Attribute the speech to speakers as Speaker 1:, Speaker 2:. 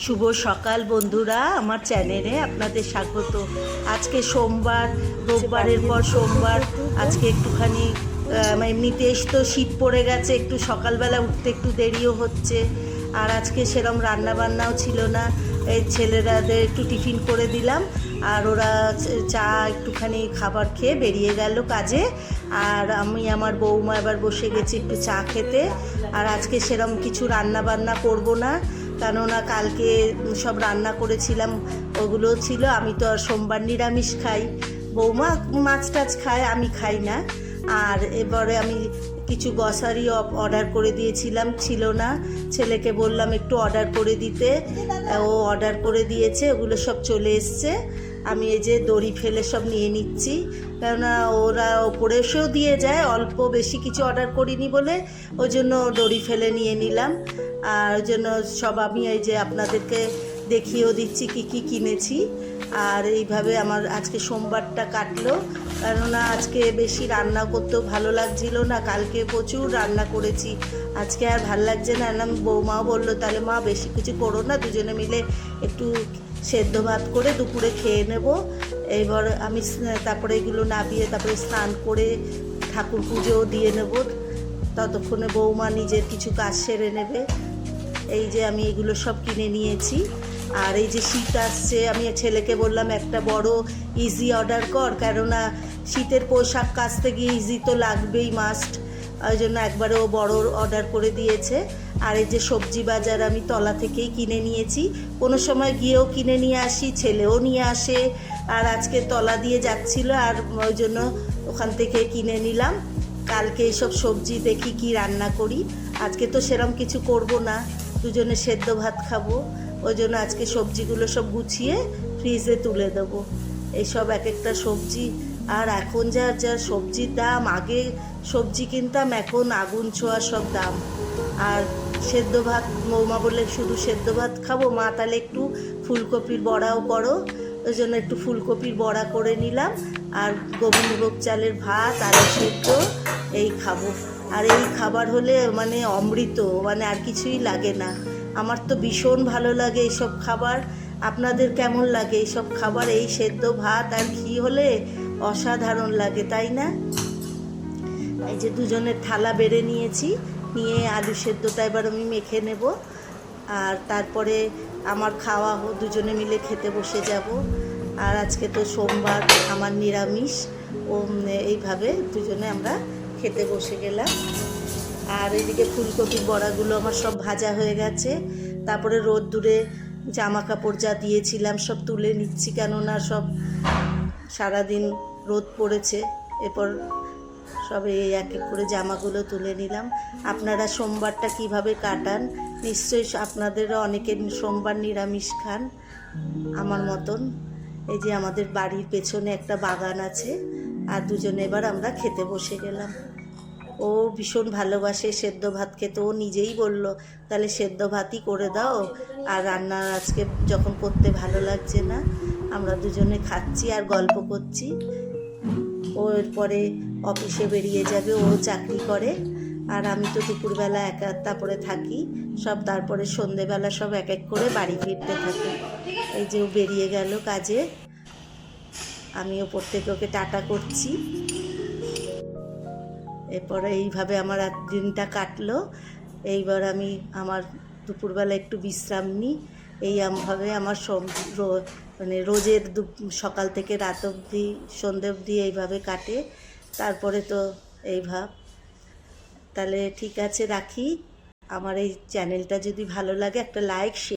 Speaker 1: শুভ সকাল বন্ধুরা, আমার চ্যানেলে আপনাদের স্বাগত। আজকে সোমবার, রোববারের পর সোমবার। আজকে একটুখানি এমনিতেই তো শীত পড়ে গেছে, একটু সকালবেলা উঠতে একটু দেরিও হচ্ছে। আর আজকে সেরকম রান্নাবান্নাও ছিল না। এই ছেলেরাদের একটু টিফিন করে দিলাম, আর ওরা চা একটুখানি খাবার খেয়ে বেরিয়ে গেল কাজে। আর আমি আমার বৌমা এবার বসে গেছি একটু চা খেতে। আর আজকে সেরকম কিছু রান্না বান্না করব না, কেননা কালকে সব রান্না করেছিলাম, ওগুলো ছিল। আমি তো আর সোমবার নিরামিষ খাই, বৌমা মাছ টাছ খায়, আমি খাই না। আর এবারে আমি কিছু গ্রসারি অর্ডার করে দিয়েছিলাম, ছিল না। ছেলেকে বললাম একটু অর্ডার করে দিতে, ও অর্ডার করে দিয়েছে, ওগুলো সব চলে এসছে। আমি এই যে দড়ি ফেলে সব নিয়ে নিচ্ছি, কেননা ওরা ওপরে এসেও দিয়ে যায়, অল্প বেশি কিছু অর্ডার করিনি বলে ওই জন্য দড়ি ফেলে নিয়ে নিলাম। আর ওই জন্য সব আমি এই যে আপনাদেরকে দেখিয়েও দিচ্ছি কি কি কিনেছি। আর এইভাবে আমার আজকে সোমবারটা কাটলো, কেননা আজকে বেশি রান্না করতেও ভালো লাগছিল না। কালকে প্রচুর রান্না করেছি, আজকে আর ভাল লাগছে না। বৌমাও বললো তাহলে মা বেশি কিছু করো না, দুজনে মিলে একটু সেদ্ধ ভাত করে দুপুরে খেয়ে নেব। এবার আমি তারপরে এগুলো নাবিয়ে তারপরে স্নান করে ঠাকুর পুজোও দিয়ে নেব, ততক্ষণে বৌমা নিজের কিছু কাজ সেরে নেবে। এই যে আমি এগুলো সব কিনে নিয়েছি। আর এই যে শীত আসছে, আমি ছেলেকে বললাম একটা বড় ইজি অর্ডার কর, কেননা শীতের পোশাক কাচতে গিয়ে ইজি তো লাগবেই, মাস্ট। ওই জন্য একবারে ও বড় অর্ডার করে দিয়েছে। আর এই যে সবজি বাজার আমি তলা থেকেই কিনে নিয়েছি, কোনো সময় গিয়েও কিনে নিয়ে আসি, ছেলেও নিয়ে আসে। আর আজকে তলা দিয়ে যাচ্ছিল, আর ওই জন্য ওখান থেকে কিনে নিলাম। কালকে এইসব সবজি দেখি কি রান্না করি। আজকে তো সেরম কিছু করব না, দুজনে সেদ্ধ ভাত খাবো। ওই জন্য আজকে সবজিগুলো সব গুছিয়ে ফ্রিজে তুলে দেবো, এইসব এক একটা সবজি। আর এখন যা যা সবজির দাম, আগে সবজি কিনতাম, এখন আগুন ছোঁয়া সব দাম। আর সেদ্ধ ভাত, বৌমা বললে শুধু সেদ্ধ ভাত খাবো, মা তাহলে একটু ফুলকপির বড়াও করো। ওই জন্য একটু ফুলকপির বড়া করে নিলাম। আর গোবিন্দভোগ চালের ভাত, আলু সেদ্ধ, এই খাবো। আর এই খাবার হলে মানে অমৃত, মানে আর কিছুই লাগে না। আমার তো ভীষণ ভালো লাগে এইসব খাবার। আপনাদের কেমন লাগে এইসব খাবার? এই সেদ্ধ ভাত আর ঘি হলে অসাধারণ লাগে, তাই না? এই যে দুজনের থালা বেড়ে নিয়েছি, নিয়ে আলু সেদ্ধটা এবার আমি মেখে নেব। আর তারপরে আমার খাওয়া দুজনে মিলে খেতে বসে যাব। আর আজকে তো সোমবার, আমার নিরামিষ। ও এইভাবে দুজনে আমরা খেতে বসে গেলাম। আর এদিকে ফুলকপির বড়াগুলো আমার সব ভাজা হয়ে গেছে। তারপরে রোদ্দুরে জামা কাপড় যা দিয়েছিলাম সব তুলে নিচ্ছি, কেননা সব সারাদিন রোদ পড়েছে। এরপর সব এই এক এক করে জামাগুলো তুলে নিলাম। আপনারা সোমবারটা কিভাবে কাটান? নিশ্চয়ই আপনাদেরও অনেকে সোমবার নিরামিষ খান আমার মতন। এই যে আমাদের বাড়ির পেছনে একটা বাগান আছে, আর দুজনে এবার আমরা খেতে বসে গেলাম। ও ভীষণ ভালোবাসে সেদ্ধ ভাত খেতে, ও নিজেই বলল তাহলে সেদ্ধ ভাতই করে দাও। আর রান্না আজকে যখন করতে ভালো লাগছে না, আমরা দুজনে খাচ্ছি আর গল্প করছি। ও এরপরে অফিসে বেরিয়ে যাবে, ও চাকরি করে। আর আমি তো দুপুরবেলা একা তারপরে থাকি সব, তারপরে সন্ধেবেলা সব এক এক করে বাড়ি ফিরতে থাকি। এই যে ও বেরিয়ে গেল কাজে, আমি ওপর থেকে ওকে টাটা করছি। এরপরে এইভাবে আমার দিনটা কাটলো। এইবার আমি আমার দুপুরবেলা একটু বিশ্রাম নিই। এইভাবে আমার মানে রোজের সকাল থেকে রাত অবধি, সন্ধে অবধি এইভাবে কাটে। তারপরে তো তাহলে ঠিক আছে, রাখি। আমার এই চ্যানেলটা যদি ভালো লাগে একটা লাইক, শেয়ার